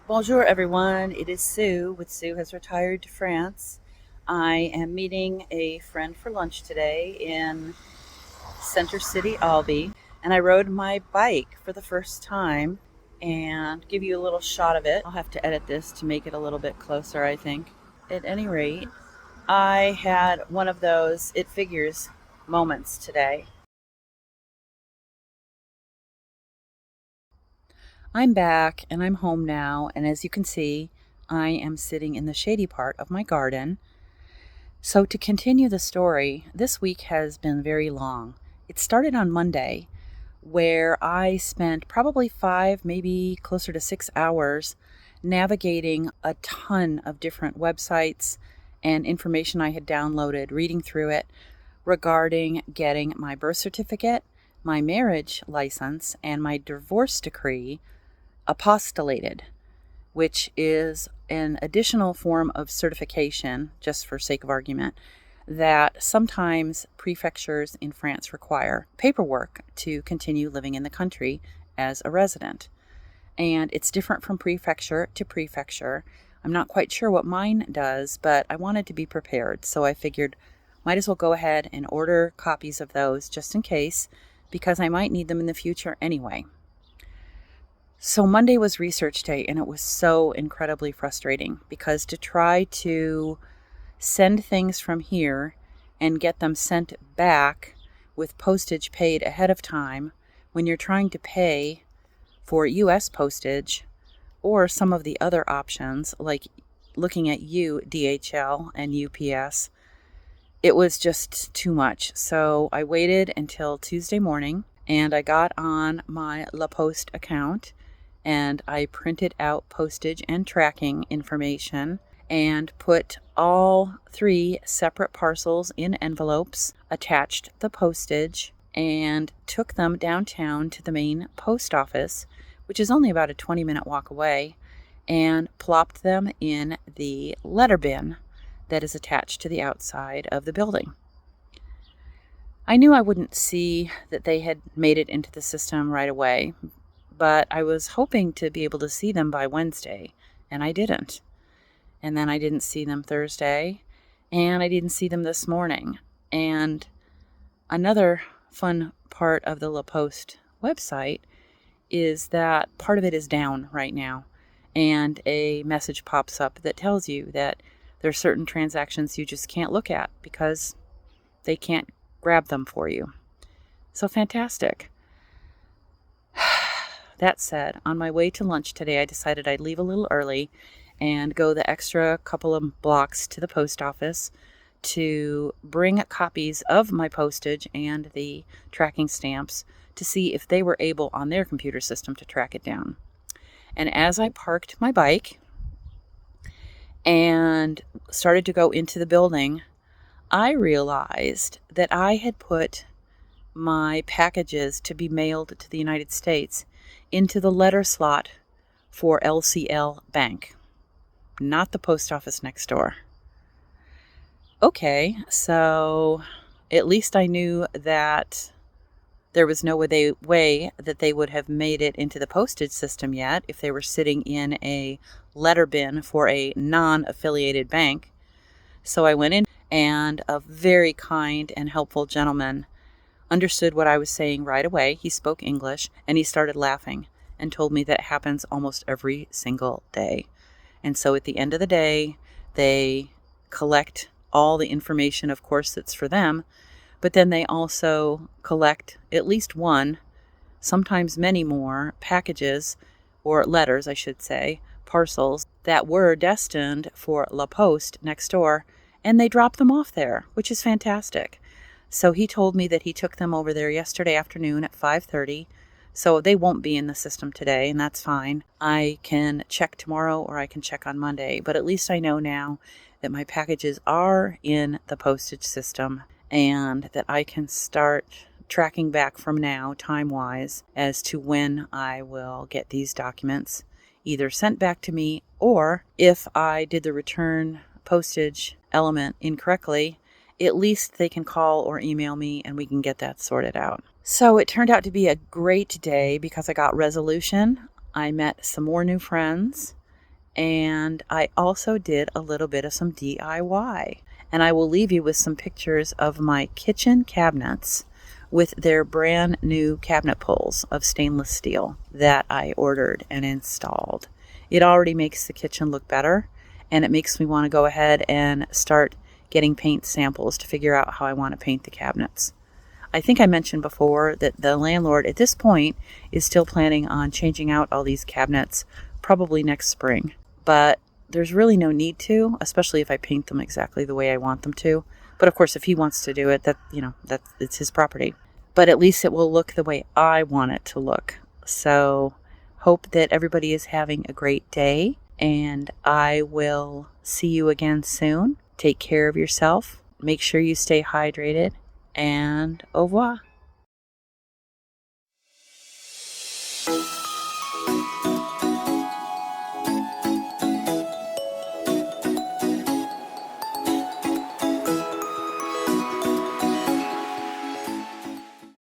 Bonjour, everyone. It is Sue with Sue Has Retired to France. I am meeting a friend for lunch today in Center City, Albee, and I rode my bike for the first time and give you a little shot of it. I'll have to edit this to make it a little bit closer, I think. At any rate, I had one of those it figures moments today. I'm back and I'm home now, and as you can see, I am sitting in the shady part of my garden. So, to continue the story, this week has been very long. It started on Monday, where I spent probably 5, maybe closer to 6 hours navigating a ton of different websites and information I had downloaded, reading through it regarding getting my birth certificate, my marriage license, and my divorce decree apostolated, which is an additional form of certification, just for sake of argument, that sometimes prefectures in France require paperwork to continue living in the country as a resident. And it's different from prefecture to prefecture. I'm not quite sure what mine does, but I wanted to be prepared, so I figured might as well go ahead and order copies of those just in case, because I might need them in the future anyway. So Monday was research day, and it was so incredibly frustrating because to try to send things from here and get them sent back with postage paid ahead of time when you're trying to pay for US postage or some of the other options like looking at DHL and UPS, it was just too much. So I waited until Tuesday morning and I got on my La Poste account and I printed out postage and tracking information and put all 3 separate parcels in envelopes, attached the postage, and took them downtown to the main post office, which is only about a 20-minute walk away, and plopped them in the letter bin that is attached to the outside of the building. I knew I wouldn't see that they had made it into the system right away, but I was hoping to be able to see them by Wednesday, and I didn't. And then I didn't see them Thursday, and I didn't see them this morning. And another fun part of the La Poste website is that part of it is down right now, and a message pops up that tells you that there are certain transactions you just can't look at because they can't grab them for you. So fantastic. That said, on my way to lunch today, I decided I'd leave a little early and go the extra couple of blocks to the post office to bring copies of my postage and the tracking stamps to see if they were able on their computer system to track it down. And as I parked my bike and started to go into the building, I realized that I had put my packages to be mailed to the United States into the letter slot for LCL Bank, not the post office next door. Okay, so at least I knew that there was no way that they would have made it into the postage system yet if they were sitting in a letter bin for a non-affiliated bank. So I went in, and a very kind and helpful gentleman understood what I was saying right away. He spoke English, and he started laughing and told me that it happens almost every single day. And so at the end of the day, they collect all the information, of course, that's for them, but then they also collect at least one, sometimes many more packages, or letters, I should say, parcels that were destined for La Poste next door, and they drop them off there, which is fantastic. So he told me that he took them over there yesterday afternoon at 5:30. So they won't be in the system today, and that's fine. I can check tomorrow or I can check on Monday, but at least I know now that my packages are in the postage system and that I can start tracking back from now, time-wise, as to when I will get these documents either sent back to me, or if I did the return postage element incorrectly, at least they can call or email me and we can get that sorted out. So it turned out to be a great day because I got resolution. I met some more new friends. And I also did a little bit of some DIY. And I will leave you with some pictures of my kitchen cabinets with their brand new cabinet pulls of stainless steel that I ordered and installed. It already makes the kitchen look better, and it makes me want to go ahead and start getting paint samples to figure out how I want to paint the cabinets. I think I mentioned before that the landlord at this point is still planning on changing out all these cabinets probably next spring. But there's really no need to, especially if I paint them exactly the way I want them to. But of course, if he wants to do it, it's his property. But at least it will look the way I want it to look. So hope that everybody is having a great day, and I will see you again soon. Take care of yourself. Make sure you stay hydrated, and au revoir.